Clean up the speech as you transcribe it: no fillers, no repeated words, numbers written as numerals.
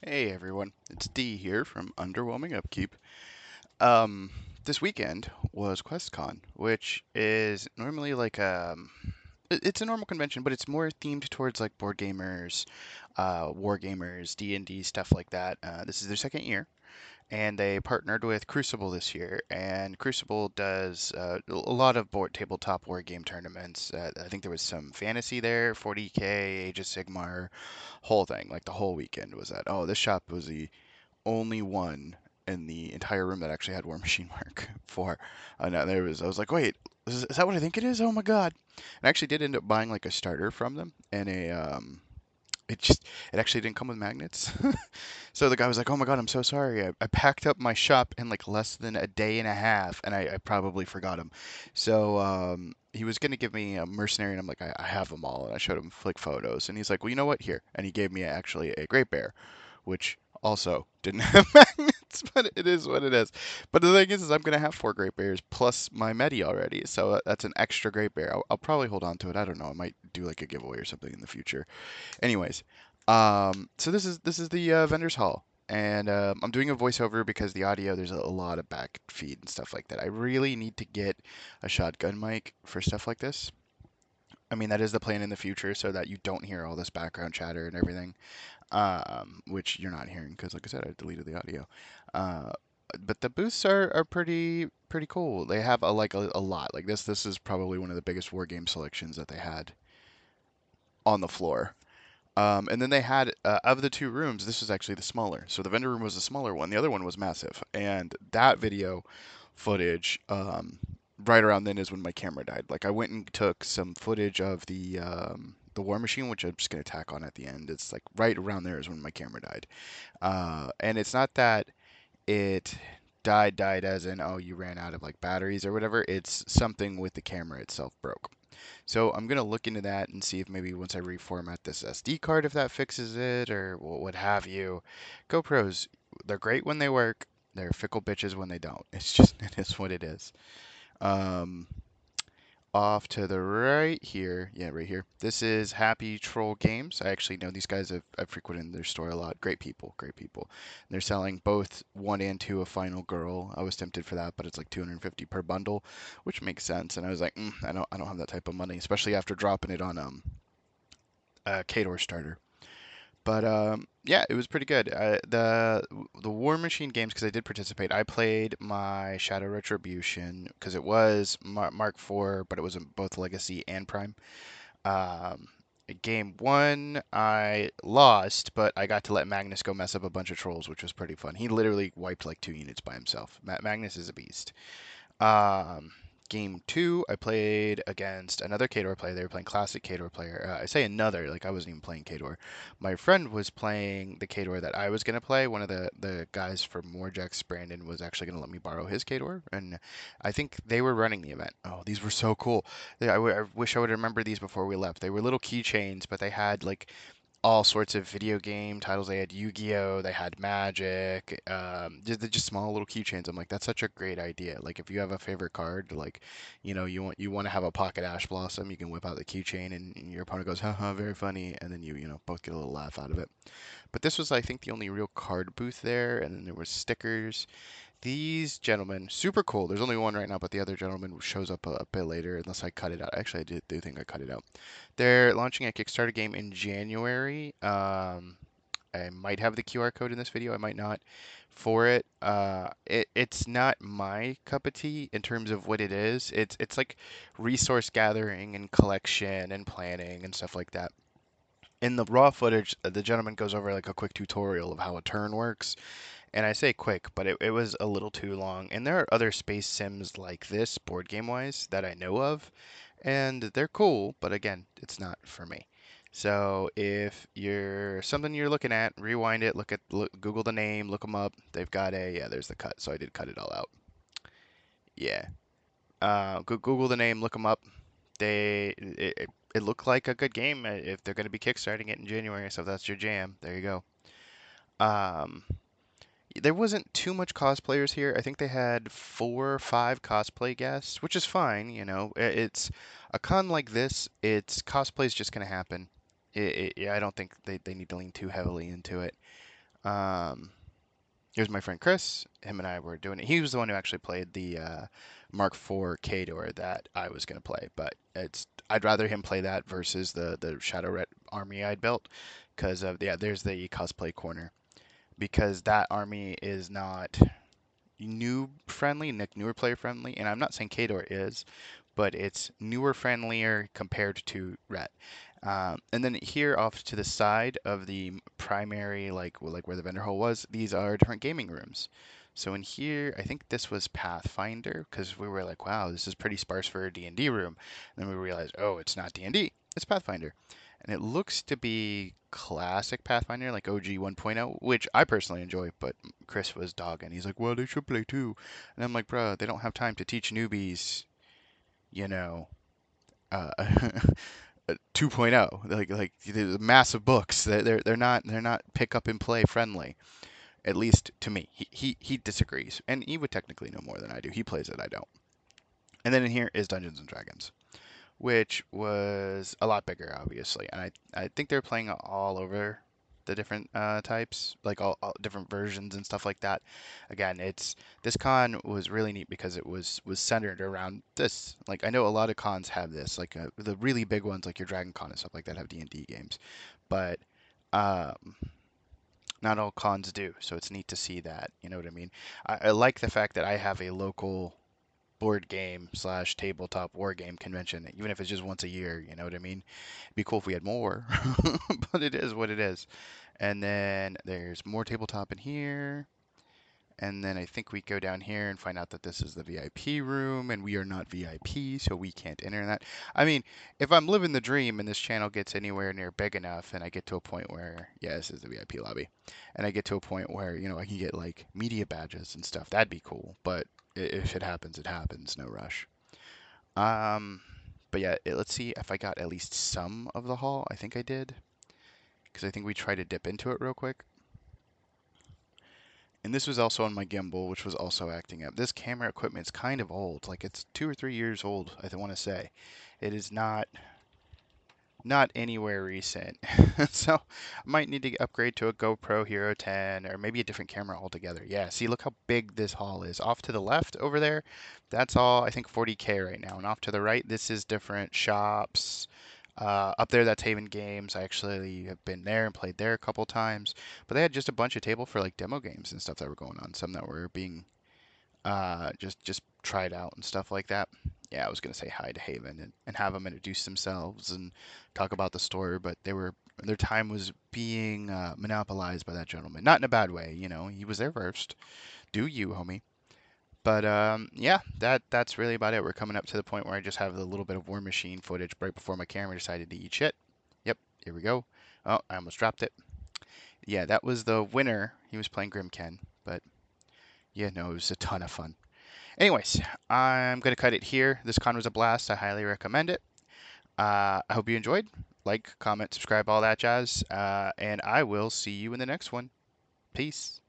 Hey everyone, it's D here from Underwhelming Upkeep. Um, this weekend was QuestCon, which is normally like it's a normal convention, but it's more themed towards like board gamers, war gamers, D&D stuff like that. This is their second year, and they partnered with Crucible this year. And Crucible does a lot of board tabletop war game tournaments. I think there was some fantasy there, 40K, Age of Sigmar, whole thing. Like the whole weekend was that. Oh, this shop was the only one in the entire room that actually had Warmachine work for. No, there was. I was like, wait, is that what I think it is? Oh my god! And I actually did end up buying like a starter from them and a It just it actually didn't come with magnets. So the guy was like, "Oh my God, I'm so sorry. I packed up my shop in like less than a day and a half, and I probably forgot him." So he was gonna give me a mercenary, and I'm like, I have them all, and I showed him like photos, and he's like, "Well, you know what? Here," and he gave me actually a great bear, which also didn't have magnets, but it is what it is. But the thing is I'm gonna have four great bears plus my Medi already, so that's an extra great bear. I'll probably hold on to it. I don't know. I might do like a giveaway or something in the future. Anyways, so this is the vendors hall, and I'm doing a voiceover because the audio there's a lot of back feed and stuff like that. I really need to get a shotgun mic for stuff like this. I mean, that is the plan in the future, so that you don't hear all this background chatter and everything, which you're not hearing because, like I said, I deleted the audio. Uh, but the booths are pretty cool. They have a lot. Like this is probably one of the biggest war game selections that they had on the floor. And then they had, of the two rooms, this was actually the smaller. So the vendor room was the smaller one. The other one was massive. And that video footage, right around then is when my camera died. Like I went and took some footage of the War Machine, which I'm just gonna tack on at the end. It's like right around there is when my camera died. And it's not that it died as in, oh, you ran out of like batteries or whatever. It's something with the camera itself broke. So I'm gonna look into that and see if maybe once I reformat this SD card, if that fixes it or what have you. GoPros, they're great when they work. They're fickle bitches when they don't. It's just it is what it is. Um, Off to the right here, yeah, right here. This is Happy Troll Games. I actually know these guys. I've frequented their store a lot. Great people, great people. And they're selling both one and two a Final Girl. I was tempted for that, but it's like 250 per bundle, which makes sense. And I was like, I don't have that type of money, especially after dropping it on a Kador starter. But yeah, it was pretty good. The War Machine games, because I did participate. I played my Shadow Retribution because it was Mark IV, but it was in both Legacy and Prime. Um, Game one, I lost, but I got to let Magnus go mess up a bunch of trolls, which was pretty fun. He literally wiped like two units by himself. Magnus is a beast. Um, Game two, I played against another Kador player. They were playing classic Kador player. I say another, like I wasn't even playing Kador. My friend was playing the Kador that I was gonna play. One of the guys from Warjax, Brandon, was actually gonna let me borrow his Kador, and I think they were running the event. Oh, these were so cool. I wish I would remember these before we left. They were little keychains, but they had like all sorts of video game titles. They had Yu-Gi-Oh, they had Magic, just small little keychains. I'm like, that's such a great idea. Like if you have a favorite card, like, you want to have a pocket Ash Blossom, you can whip out the keychain and your opponent goes, haha, very funny, and then you both get a little laugh out of it. But this was, I think, the only real card booth there, and then there was stickers. These gentlemen, super cool. There's only one right now, but the other gentleman shows up a bit later, unless I cut it out. Actually, do think I cut it out. They're launching a Kickstarter game in January. I might have the QR code in this video. I might not for it. It's not my cup of tea in terms of what it is. It's like resource gathering and collection and planning and stuff like that. In the raw footage, the gentleman goes over like a quick tutorial of how a turn works. And I say quick, but it was a little too long. And there are other space sims like this, board game wise, that I know of. And they're cool, but again, it's not for me. So if you're something you're looking at, rewind it, Google the name, look them up. They've got yeah, there's the cut. So I did cut it all out. Yeah. Google the name, look them up. It looked like a good game if they're going to be kickstarting it in January. So if that's your jam, there you go. Um, there wasn't too much cosplayers here. I think they had 4 or 5 cosplay guests, which is fine. It's a con like this. It's cosplay's just gonna happen. I don't think they need to lean too heavily into it. Um, Here's my friend Chris. Him and I were doing it. He was the one who actually played the Mark IV Kador that I was gonna play, but I'd rather him play that versus the Shadow Red army I'd built, because of yeah, there's the cosplay corner, because that army is not new friendly, newer player friendly, and I'm not saying Kador is, but it's newer friendlier compared to Ret. And then here off to the side of the primary, like where the vendor hall was, these are different gaming rooms. So in here, I think this was Pathfinder, because we were like, wow, this is pretty sparse for a D&D room. And then we realized, oh, it's not D&D, it's Pathfinder. And it looks to be classic Pathfinder, like OG 1.0, which I personally enjoy, but Chris was dogging. He's like, well, they should play too. And I'm like, bruh, they don't have time to teach newbies, you know, uh, 2.0, like the massive books. They're not pick up and play friendly. At least to me, he disagrees, and he would technically know more than I do. He plays it, I don't. And then in here is Dungeons and Dragons, which was a lot bigger, obviously. And I think they're playing all over the different types, like all different versions and stuff like that. Again, it's this con was really neat because it was centered around this. Like I know a lot of cons have this, like the really big ones, like your Dragon Con and stuff like that, have D&D games, but um, not all cons do. So it's neat to see that. You know what I mean? I like the fact that I have a local board game slash tabletop war game convention, even if it's just once a year. You know what I mean? It'd be cool if we had more, but it is what it is. And then there's more tabletop in here. And then I think we go down here and find out that this is the VIP room, and we are not VIP, so we can't enter that. I mean, if I'm living the dream and this channel gets anywhere near big enough, and I get to a point where, yeah, this is the VIP lobby, and I get to a point where, I can get like media badges and stuff, that'd be cool. But if it happens, it happens. No rush. Um, but yeah, let's see if I got at least some of the haul. I think I did, because I think we tried to dip into it real quick. And this was also on my gimbal, which was also acting up. This camera equipment is kind of old. Like it's 2 or 3 years old, I want to say. It is not anywhere recent. So I might need to upgrade to a GoPro Hero 10 or maybe a different camera altogether. Yeah, see, look how big this hall is. Off to the left over there, that's all, I think, 40K right now. And off to the right, this is different shops. Up there, that's Haven Games. I actually have been there and played there a couple times. But they had just a bunch of table for like demo games and stuff that were going on. Some that were being just tried out and stuff like that. Yeah, I was gonna say hi to Haven and have them introduce themselves and talk about the store, but their time was being monopolized by that gentleman. Not in a bad way, he was there first. Do you, homie? But yeah, that's really about it. We're coming up to the point where I just have a little bit of Warmachine footage right before my camera decided to eat shit. Yep, here we go. Oh, I almost dropped it. Yeah, that was the winner. He was playing Grimken, but yeah, no, it was a ton of fun. Anyways, I'm going to cut it here. This con was a blast. I highly recommend it. I hope you enjoyed. Like, comment, subscribe, all that jazz. And I will see you in the next one. Peace.